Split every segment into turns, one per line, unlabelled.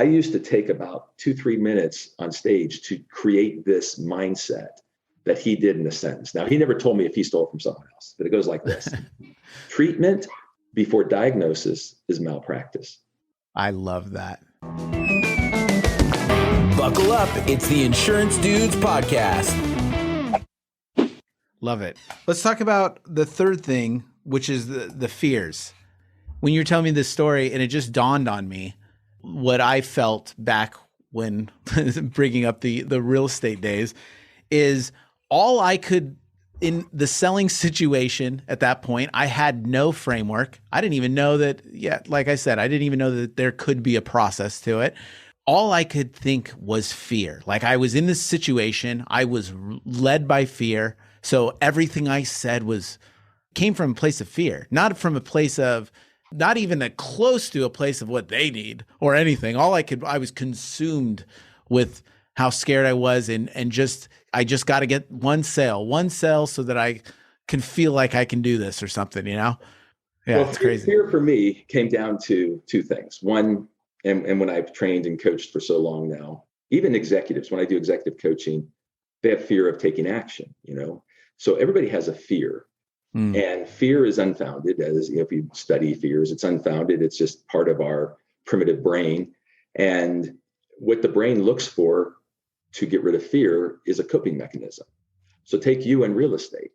I used to take about 2-3 minutes on stage to create this mindset that he did in a sentence. Now, he never told me if he stole it from someone else, but it goes like this. Treatment before diagnosis is malpractice.
I love that.
Buckle up. It's the Insurance Dudes podcast.
Love it. Let's talk about the third thing, which is the fears. When you're telling me this story, and it just dawned on me what I felt back when bringing up the real estate days, is all I could, in the selling situation at that point, I had no framework. I didn't even know that, like I said, I didn't even know that there could be a process to it. All I could think was fear. Like, I was in this situation, I was led by fear. So everything I said came from a place of fear, not from a place of, not even close to a place of what they need or anything. I was consumed with how scared I was, and I just got to get one sale so that I can feel like I can do this or something, Yeah, well, it's crazy.
Fear for me came down to two things. One, and when I've trained and coached for so long now, even executives, when I do executive coaching, they have fear of taking action, So everybody has a fear. And fear is unfounded. As if you study fears, it's unfounded. It's just part of our primitive brain. And what the brain looks for to get rid of fear is a coping mechanism. So take you in real estate.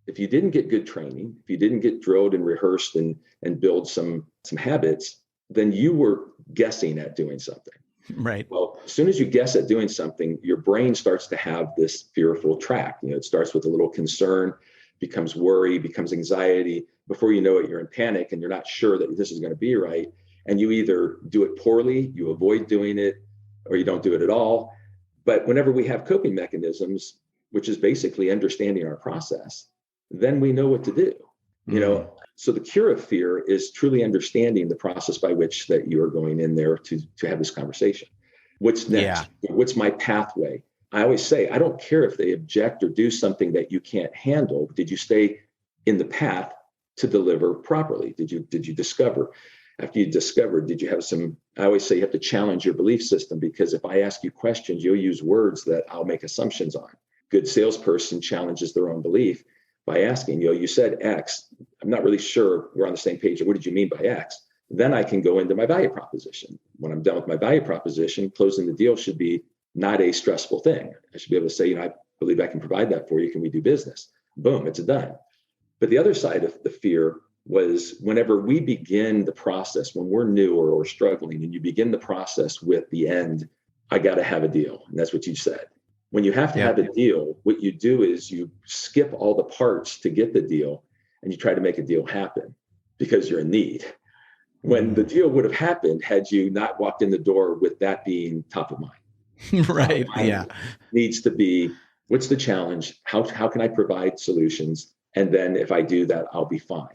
If you didn't get good training, if you didn't get drilled and rehearsed and build some habits, then you were guessing at doing something.
Right.
Well, as soon as you guess at doing something, your brain starts to have this fearful track. It starts with a little concern, becomes worry, becomes anxiety. Before you know it, you're in panic and you're not sure that this is going to be right. And you either do it poorly, you avoid doing it, or you don't do it at all. But whenever we have coping mechanisms, which is basically understanding our process, then we know what to do. So the cure of fear is truly understanding the process by which that you are going in there to have this conversation. What's next? Yeah. What's my pathway? I always say, I don't care if they object or do something that you can't handle. Did you stay in the path to deliver properly? Did you discover? After you discovered, did you have I always say you have to challenge your belief system, because if I ask you questions, you'll use words that I'll make assumptions on. Good salesperson challenges their own belief by asking, you said X. I'm not really sure we're on the same page. What did you mean by X? Then I can go into my value proposition. When I'm done with my value proposition, closing the deal should be not a stressful thing. I should be able to say, I believe I can provide that for you. Can we do business? Boom, it's done. But the other side of the fear was whenever we begin the process, when we're new or struggling, and you begin the process with the end, I got to have a deal. And that's what you said. When you have to have a deal, what you do is you skip all the parts to get the deal, and you try to make a deal happen because you're in need. When the deal would have happened had you not walked in the door with that being top of mind.
Right. Yeah.
Needs to be, what's the challenge? How can I provide solutions? And then if I do that, I'll be fine.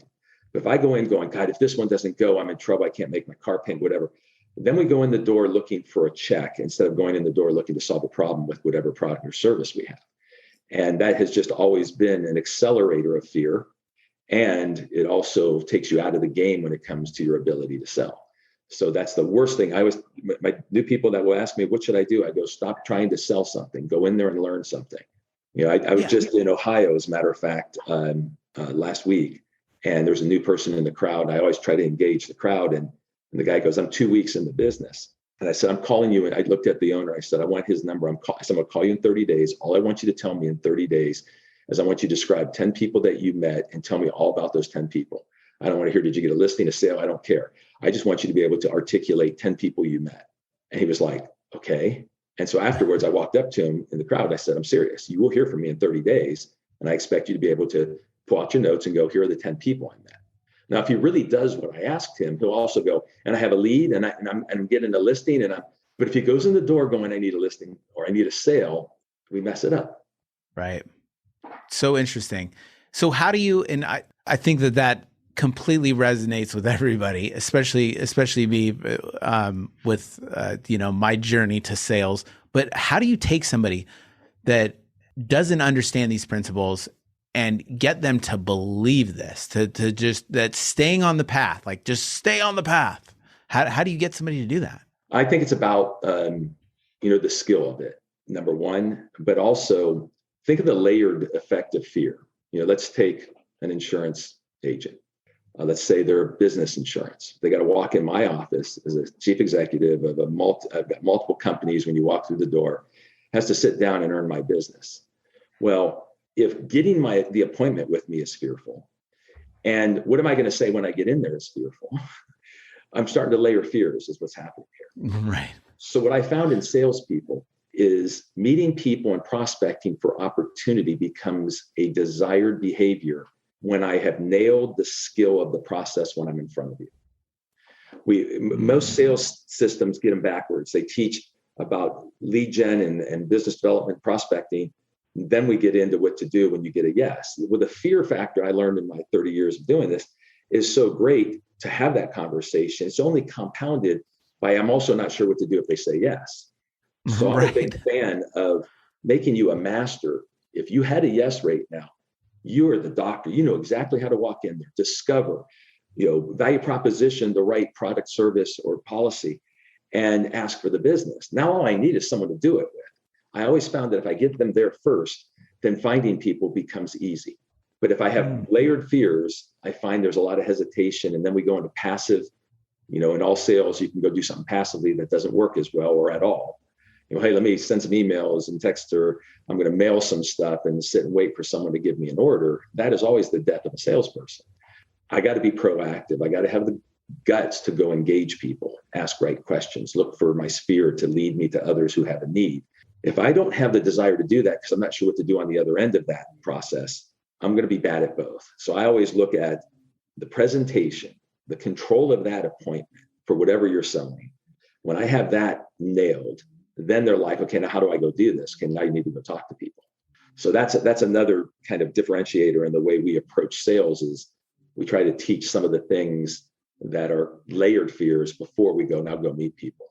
But if I go in going, God, if this one doesn't go, I'm in trouble. I can't make my car payment, whatever. Then we go in the door looking for a check instead of going in the door looking to solve a problem with whatever product or service we have. And that has just always been an accelerator of fear. And it also takes you out of the game when it comes to your ability to sell. So that's the worst thing. My new people that will ask me, what should I do? I go, stop trying to sell something. Go in there and learn something. I was just in Ohio, as a matter of fact, last week, and there's a new person in the crowd. I always try to engage the crowd. And the guy goes, I'm 2 weeks in the business. And I said, I'm calling you. And I looked at the owner. I said, I want his number. I said, I'm going to call you in 30 days. All I want you to tell me in 30 days is I want you to describe 10 people that you met and tell me all about those 10 people. I don't want to hear, did you get a listing, a sale? I don't care. I just want you to be able to articulate 10 people you met. And he was like, okay. And so afterwards, I walked up to him in the crowd. I said, I'm serious. You will hear from me in 30 days. And I expect you to be able to pull out your notes and go, here are the 10 people I met. Now, if he really does what I asked him, he'll also go, and I have a lead and I'm getting a listing. But if he goes in the door going, I need a listing or I need a sale, we mess it up.
Right. So interesting. So how do you, and I think that completely resonates with everybody, especially me with, my journey to sales. But how do you take somebody that doesn't understand these principles and get them to believe this, to just that staying on the path, like just stay on the path? How do you get somebody to do that?
I think it's about, the skill of it, number one, but also think of the layered effect of fear. Let's take an insurance agent. Let's say they're business insurance. They got to walk in my office as a chief executive of I've got multiple companies. When you walk through the door, has to sit down and earn my business. Well, if getting the appointment with me is fearful, and what am I going to say when I get in there is fearful? I'm starting to layer fears is what's happening here.
Right.
So what I found in salespeople is meeting people and prospecting for opportunity becomes a desired behavior when I have nailed the skill of the process when I'm in front of you. Most sales systems get them backwards. They teach about lead gen and business development prospecting. Then we get into what to do when you get a yes. With the fear factor I learned in my 30 years of doing this is so great to have that conversation. It's only compounded by I'm also not sure what to do if they say yes. So I'm a big fan of making you a master. If you had a yes rate now, you are the doctor. You know exactly how to walk in there, discover, value proposition, the right product, service, or policy, and ask for the business. Now all I need is someone to do it with. I always found that if I get them there first, then finding people becomes easy. But if I have layered fears, I find there's a lot of hesitation, and then we go into passive. In all sales, you can go do something passively that doesn't work as well or at all. Hey, let me send some emails and text her. I'm going to mail some stuff and sit and wait for someone to give me an order. That is always the death of a salesperson. I got to be proactive. I got to have the guts to go engage people, ask right questions, look for my sphere to lead me to others who have a need. If I don't have the desire to do that because I'm not sure what to do on the other end of that process, I'm going to be bad at both. So I always look at the presentation, the control of that appointment for whatever you're selling. When I have that nailed, then they're like, okay, now how do I go do this? Okay, now you need to go talk to people. So that's another kind of differentiator in the way we approach sales is we try to teach some of the things that are layered fears before we go meet people.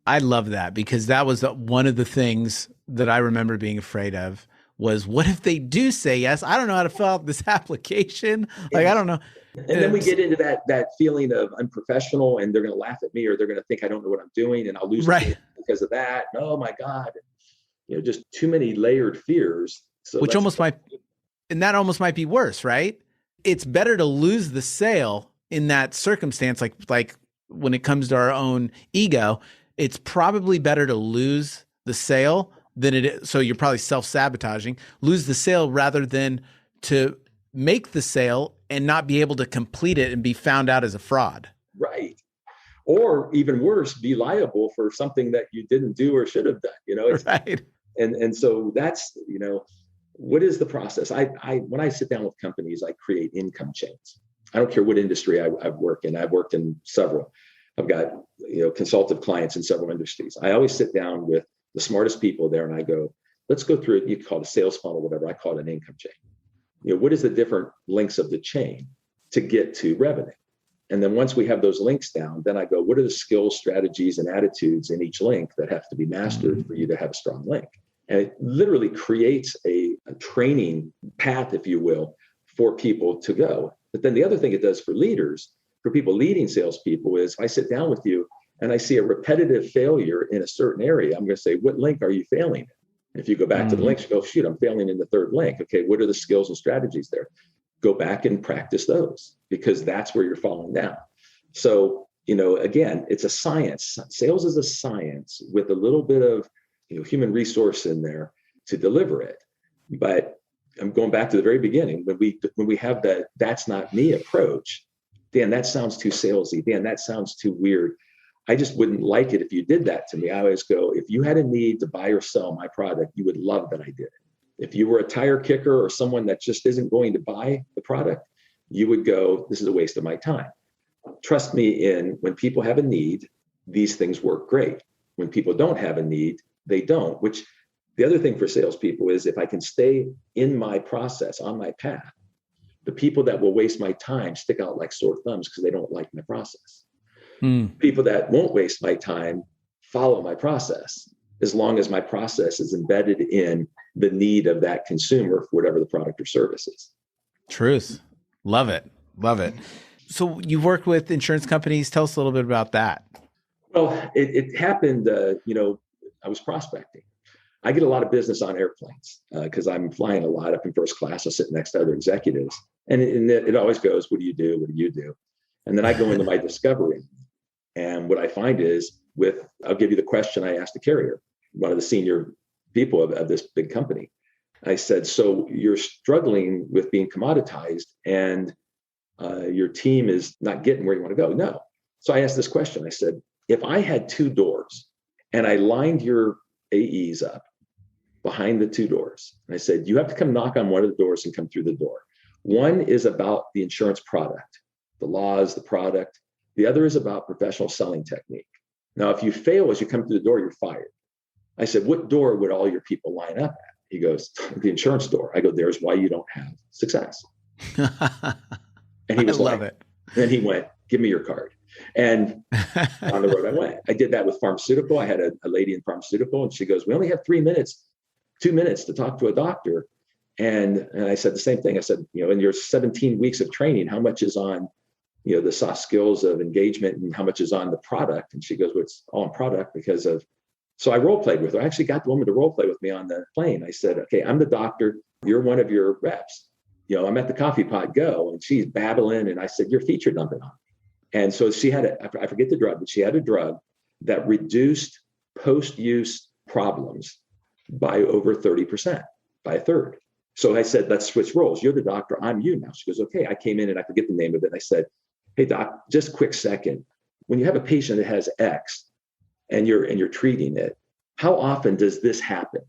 I love that because that was one of the things that I remember being afraid of was what if they do say yes? I don't know how to fill out this application. Like, I don't know.
And then we get into that feeling of unprofessional and they're going to laugh at me or they're going to think I don't know what I'm doing and I'll lose it because of that. And, oh my God, just too many layered fears. So
which almost might be worse, right? It's better to lose the sale in that circumstance. Like when it comes to our own ego, it's probably better to lose the sale than it is. So you're probably self-sabotaging, lose the sale rather than to make the sale and not be able to complete it and be found out as a fraud.
Right. Or even worse, be liable for something that you didn't do or should have done,
Right.
And so that's, what is the process? When I sit down with companies, I create income chains. I don't care what industry I've worked in. I've worked in several. I've got, consultative clients in several industries. I always sit down with the smartest people there and I go, let's go through it. You call it a sales funnel, whatever. I call it an income chain. What is the different links of the chain to get to revenue? And then once we have those links down, then I go, what are the skills, strategies, and attitudes in each link that have to be mastered for you to have a strong link? And it literally creates a training path, if you will, for people to go. But then the other thing it does for leaders, for people leading salespeople, is if I sit down with you and I see a repetitive failure in a certain area, I'm going to say, what link are you failing in? And if you go back to the links, you go, shoot, I'm failing in the third link. Okay, what are the skills and strategies there? Go back and practice those because that's where you're falling down. So, again, it's a science. Sales is a science with a little bit of, human resource in there to deliver it. But I'm going back to the very beginning. When we have that's not me approach, Dan, that sounds too salesy. Dan, that sounds too weird. I just wouldn't like it if you did that to me. I always go, if you had a need to buy or sell my product, you would love that I did it. If you were a tire kicker or someone that just isn't going to buy the product, you would go, this is a waste of my time. Trust me when people have a need, these things work great. When people don't have a need, they don't, which the other thing for salespeople is if I can stay in my process, on my path, the people that will waste my time stick out like sore thumbs because they don't like my process. People that won't waste my time follow my process as long as my process is embedded in the need of that consumer for whatever the product or service is.
Truth. Love it. Love it. So you've worked with insurance companies. Tell us a little bit about that.
Well, it happened, I was prospecting. I get a lot of business on airplanes because I'm flying a lot up in first class. I sit next to other executives. And it always goes, what do you do? What do you do? And then I go into my discovery. And what I find is I'll give you the question I asked the carrier, one of the senior people of this big company. I said, so you're struggling with being commoditized and your team is not getting where you want to go. No. So I asked this question. I said, if I had two doors and I lined your AEs up behind the two doors, and I said, you have to come knock on one of the doors and come through the door. One is about the insurance product, the laws, the product. The other is about professional selling technique. Now, if you fail as you come through the door, you're fired. I said, what door would all your people line up at? He goes, the insurance door. I go, there's why you don't have success. And he was
love it.
Then he went, give me your card. And on the road I went. I did that with pharmaceutical. I had a lady in pharmaceutical, and she goes, we only have 2 minutes to talk to a doctor. And I said the same thing. I said, in your 17 weeks of training, how much is on, the soft skills of engagement and how much is on the product? And she goes, well, it's all on product because of, so I role played with her. I actually got the woman to role play with me on the plane. I said, okay, I'm the doctor. You're one of your reps. I'm at the coffee pot, go. And she's babbling. And I said, you're feature dumping on me. And so she had I forget the drug, but she had a drug that reduced post-use problems by over 30%, by a third. So I said, let's switch roles. You're the doctor. I'm you now. She goes, okay. I came in and I forget the name of it. And I said, hey, doc, just a quick second. When you have a patient that has X and you're treating it, how often does this happen?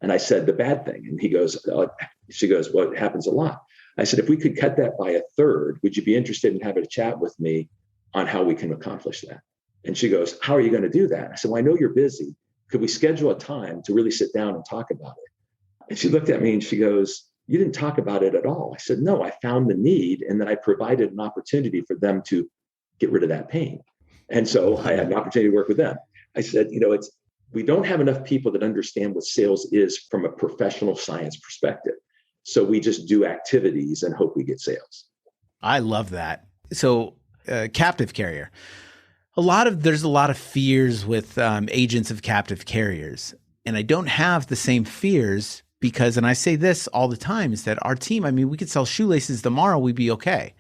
And I said, the bad thing. And she goes, well, it happens a lot. I said, if we could cut that by a third, would you be interested in having a chat with me on how we can accomplish that? And she goes, how are you going to do that? I said, well, I know you're busy. Could we schedule a time to really sit down and talk about it? And she looked at me and she goes, you didn't talk about it at all. I said, no, I found the need. And then I provided an opportunity for them to get rid of that pain. And so I had an opportunity to work with them. I said, we don't have enough people that understand what sales is from a professional science perspective. So we just do activities and hope we get sales.
I love that. So captive carrier, there's a lot of fears with agents of captive carriers. And I don't have the same fears because, and I say this all the time, is that our team, we could sell shoelaces tomorrow, we'd be okay.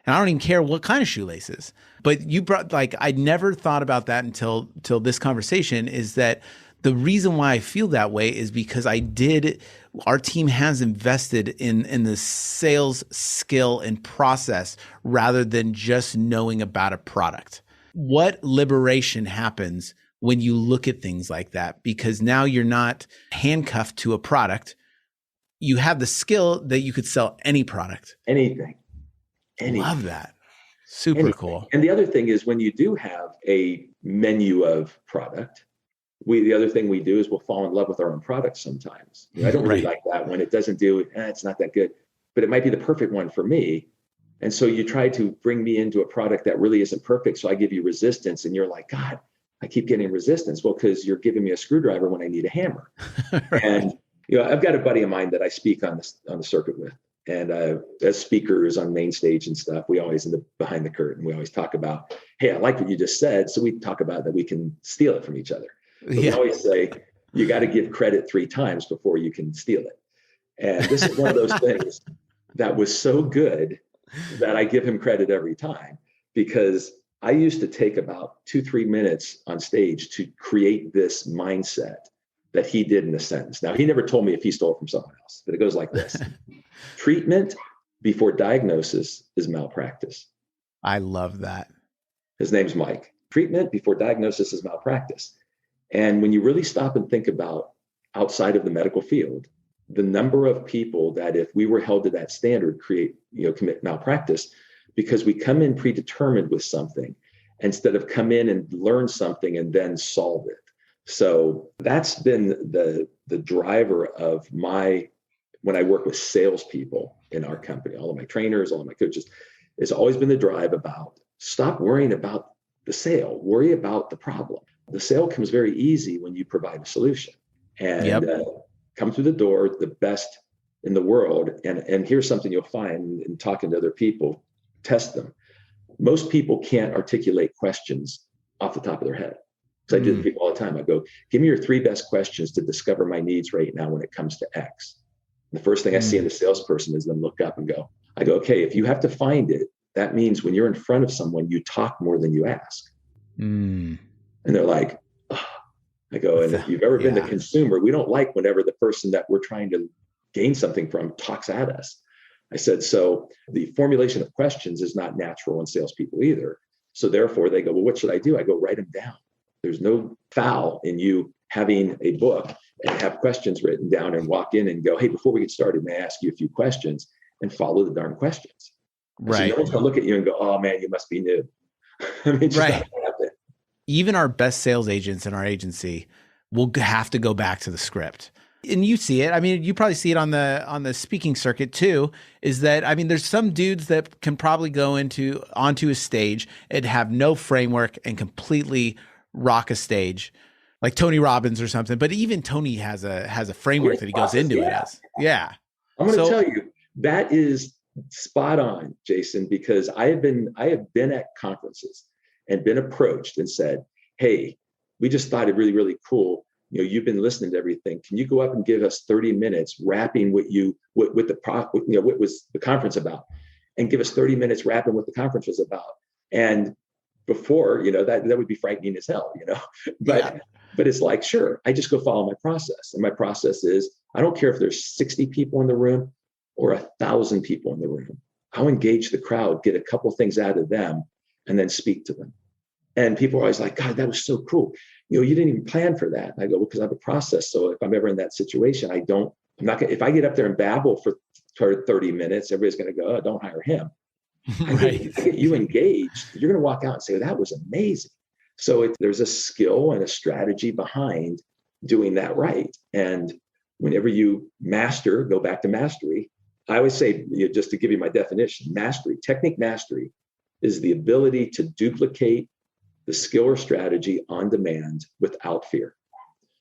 And I don't even care what kind of shoelaces. But you brought, I never thought about that until this conversation, is that the reason why I feel that way is because our team has invested in the sales skill and process rather than just knowing about a product. What liberation happens when you look at things like that? Because now you're not handcuffed to a product. You have the skill that you could sell any product.
Anything.
Love that. Super
Anything.
Cool.
And the other thing is when you do have a menu of product, the other thing we do is we'll fall in love with our own product sometimes. I don't really like that when it doesn't do it. It's not that good, but it might be the perfect one for me. And so you try to bring me into a product that really isn't perfect. So I give you resistance and you're like, God, I keep getting resistance. Well, because you're giving me a screwdriver when I need a hammer. Right. And I've got a buddy of mine that I speak on the circuit with. And as speakers on main stage and stuff, we always, behind the curtain, we always talk about, hey, I like what you just said. So we talk about that we can steal it from each other. So we always say, you got to give credit 3 times before you can steal it. And this is one of those things that was so good that I give him credit every time, because I used to take about 2-3 minutes on stage to create this mindset that he did in a sentence. Now, he never told me if he stole it from someone else, but it goes like this. Treatment before diagnosis is malpractice.
I love that.
His name's Mike. Treatment before diagnosis is malpractice. And when you really stop and think about outside of the medical field, the number of people that, if we were held to that standard, commit malpractice, because we come in predetermined with something instead of come in and learn something and then solve it. So that's been the driver of when I work with salespeople in our company, all of my trainers, all of my coaches, it's always been the drive about stop worrying about the sale, worry about the problem. The sale comes very easy when you provide a solution and come through the door, the best in the world. And here's something you'll find in talking to other people, test them. Most people can't articulate questions off the top of their head. Because I do it to people all the time. I go, give me your 3 best questions to discover my needs right now when it comes to X. The first thing I see in the salesperson is them look up and go, okay, if you have to find it, that means when you're in front of someone, you talk more than you ask. And they're like, oh. I go, and if you've ever been the consumer, we don't like whenever the person that we're trying to gain something from talks at us. I said, so the formulation of questions is not natural in salespeople either. So therefore they go, well, what should I do? I go, write them down. There's no foul in you having a book and have questions written down and walk in and go, hey, before we get started, may I ask you a few questions, and follow the darn questions.
Right.
So no one's going to look at you and go, oh man, you must be new. I mean,
right. Even our best sales agents in our agency will have to go back to the script. And you see it. I mean, you probably see it on the speaking circuit too, is that, I mean, there's some dudes that can probably go onto a stage and have no framework and completely rock a stage, like Tony Robbins or something. But even Tony has a framework that he goes into it as. Yeah.
I'm going to tell you, that is spot on, Jason, because I have been at conferences and been approached and said, hey, we just thought it really, really cool. You know, you've been listening to everything. Can you go up and give us 30 minutes wrapping what was the conference about, and give us 30 minutes wrapping what the conference was about? And before, that would be frightening as hell, but it's like, sure, I just go follow my process. And my process is, I don't care if there's 60 people in the room or 1,000 people in the room. I'll engage the crowd, get a couple things out of them, and then speak to them. And people are always like, God, that was so cool. You didn't even plan for that. And I go, because I have a process. So if I'm ever in that situation, I'm not going to, if I get up there and babble for 30 minutes, everybody's going to go, oh, don't hire him. Right. I get you engaged. You're going to walk out and say, that was amazing. So there's a skill and a strategy behind doing that right. And whenever you go back to mastery, I always say, just to give you my definition, technique mastery is the ability to duplicate the skill or strategy on demand without fear.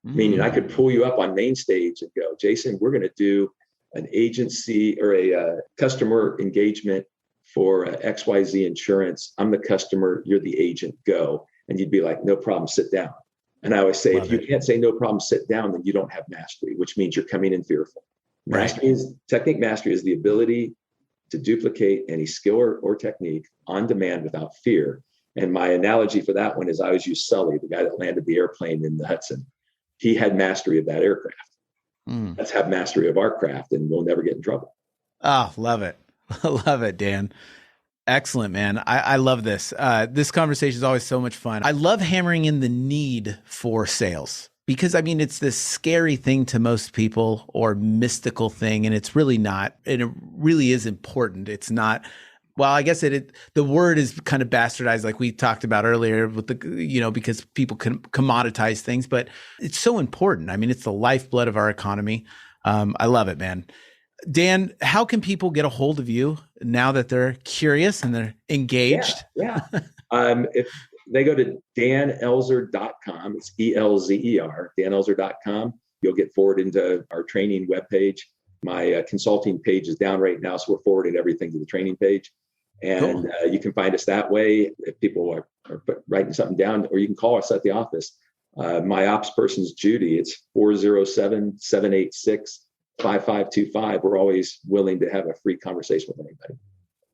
Meaning I could pull you up on main stage and go, Jason, we're going to do an agency or a customer engagement for XYZ insurance. I'm the customer, you're the agent, go. And you'd be like, no problem, sit down. And I always say, if you can't say no problem, sit down, then you don't have mastery, which means you're coming in fearful. Technique mastery is the ability to duplicate any skill or technique on demand without fear. And my analogy for that one is, I always use Sully, the guy that landed the airplane in the Hudson. He had mastery of that aircraft. Let's have mastery of our craft, and we'll never get in trouble.
Oh, love it. Love it, Dan. Excellent, man. I love this. This conversation is always so much fun. I love hammering in the need for sales, because I mean, it's this scary thing to most people, or mystical thing, and it's really not. And it really is important. It's not. Well, I guess the word is kind of bastardized, like we talked about earlier, with because people can commoditize things, but it's so important. I mean, it's the lifeblood of our economy. I love it, man. Dan, how can people get a hold of you now that they're curious and they're engaged?
Yeah. If they go to danelzer.com, it's ELZER, danelzer.com, you'll get forwarded into our training webpage. My consulting page is down right now, so we're forwarding everything to the training page. And cool. You can find us that way if people are writing something down, or you can call us at the office. My ops person's Judy. It's 407-786-5525. We're always willing to have a free conversation with anybody.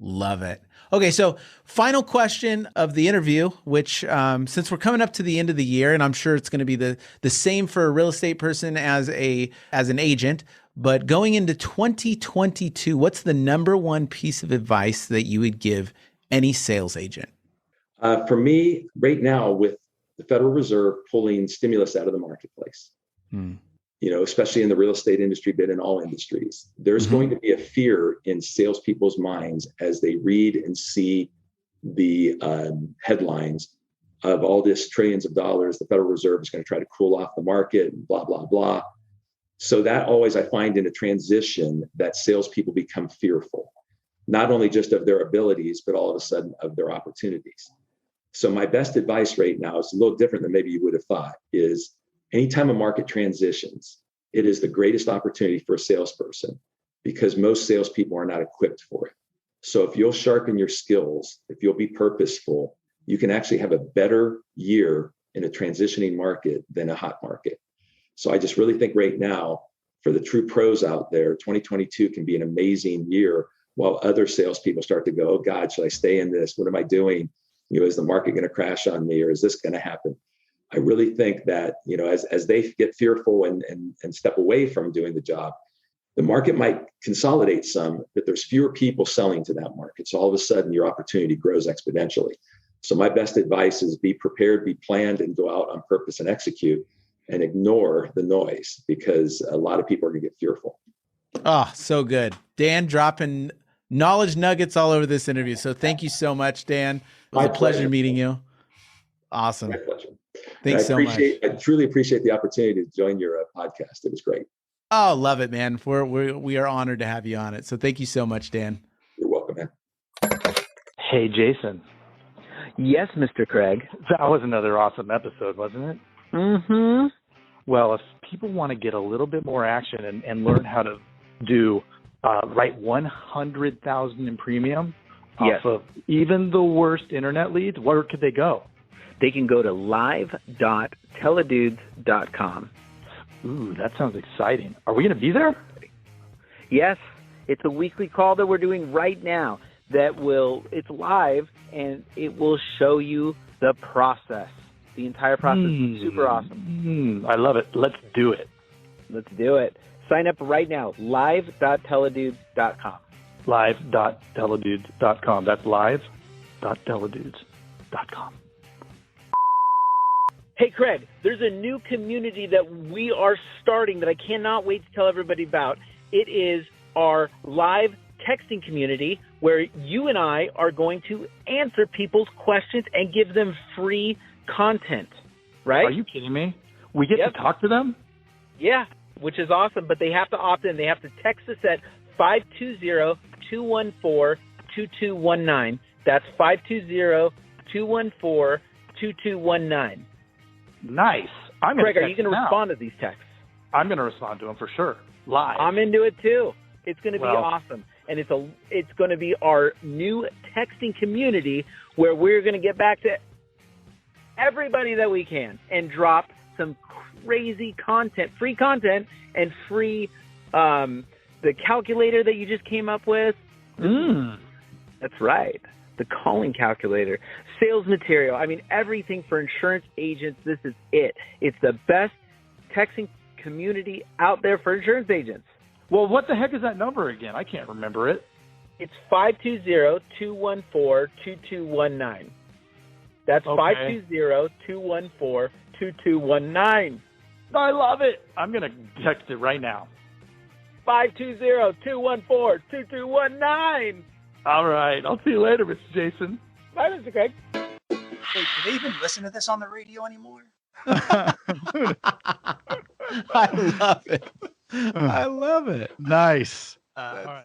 Love it. Okay, so final question of the interview, which since we're coming up to the end of the year, and I'm sure it's going to be the same for a real estate person as an agent, but going into 2022, what's the number one piece of advice that you would give any sales agent?
For me, right now, with the Federal Reserve pulling stimulus out of the marketplace, especially in the real estate industry, but in all industries, there's going to be a fear in salespeople's minds as they read and see the headlines of all this trillions of dollars. The Federal Reserve is going to try to cool off the market, and blah, blah, blah. So that always, I find in a transition, that salespeople become fearful, not only just of their abilities, but all of a sudden of their opportunities. So my best advice right now is a little different than maybe you would have thought, is anytime a market transitions, it is the greatest opportunity for a salesperson, because most salespeople are not equipped for it. So if you'll sharpen your skills, if you'll be purposeful, you can actually have a better year in a transitioning market than a hot market. So I just really think right now, for the true pros out there, 2022 can be an amazing year while other salespeople start to go, oh God, should I stay in this? What am I doing? Is the market going to crash on me, or is this going to happen? I really think that, as they get fearful and step away from doing the job, the market might consolidate some, but there's fewer people selling to that market. So all of a sudden your opportunity grows exponentially. So my best advice is be prepared, be planned, and go out on purpose and execute, and ignore the noise, because a lot of people are going to get fearful.
Oh, so good. Dan dropping knowledge nuggets all over this interview. So thank you so much, Dan. It was a pleasure meeting you. Awesome.
My pleasure.
Thanks so much.
I truly appreciate the opportunity to join your podcast. It was great.
Oh, love it, man. We are honored to have you on it. So thank you so much, Dan.
You're welcome, man.
Hey, Jason.
Yes, Mr. Craig.
That was another awesome episode, wasn't it?
Mm-hmm.
Well, if people want to get a little bit more action and learn how to write 100,000 in premium off of even the worst internet leads, where could they go?
They can go to live.teledudes.com.
Ooh, that sounds exciting. Are we going to be there?
Yes. It's a weekly call that we're doing right now it's live, and it will show you the process. The entire process is super awesome.
I love it. Let's do it.
Let's do it. Sign up right now, live.teledudes.com.
Live.teledudes.com. That's live.teledudes.com.
Hey, Craig, there's a new community that we are starting that I cannot wait to tell everybody about. It is our live texting community where you and I are going to answer people's questions and give them free content, right?
Are you kidding me? We get to talk to them?
Yeah, which is awesome, but they have to opt in. They have to text us at 520-214-2219. That's 520-214-2219.
Nice.
Craig, are you going to respond to these texts?
I'm going to respond to them for sure. Live.
I'm into it too. It's going to be awesome. And it's going to be our new texting community where we're going to get back to everybody that we can and drop some crazy content, free content, and free the calculator that you just came up with. That's right. The calling calculator, sales material. I mean, everything for insurance agents. This is it. It's the best texting community out there for insurance agents.
Well, what the heck is that number again? I can't remember it.
It's 520-214-2219. That's 520-214-2219.
I love it. I'm going to text it right now.
520-214-2219.
All right. I'll see you later, Mr. Jason.
Bye, Mr. Craig.
Wait, do they even listen to this on the radio anymore?
I love it. I love it.
Nice.
All right.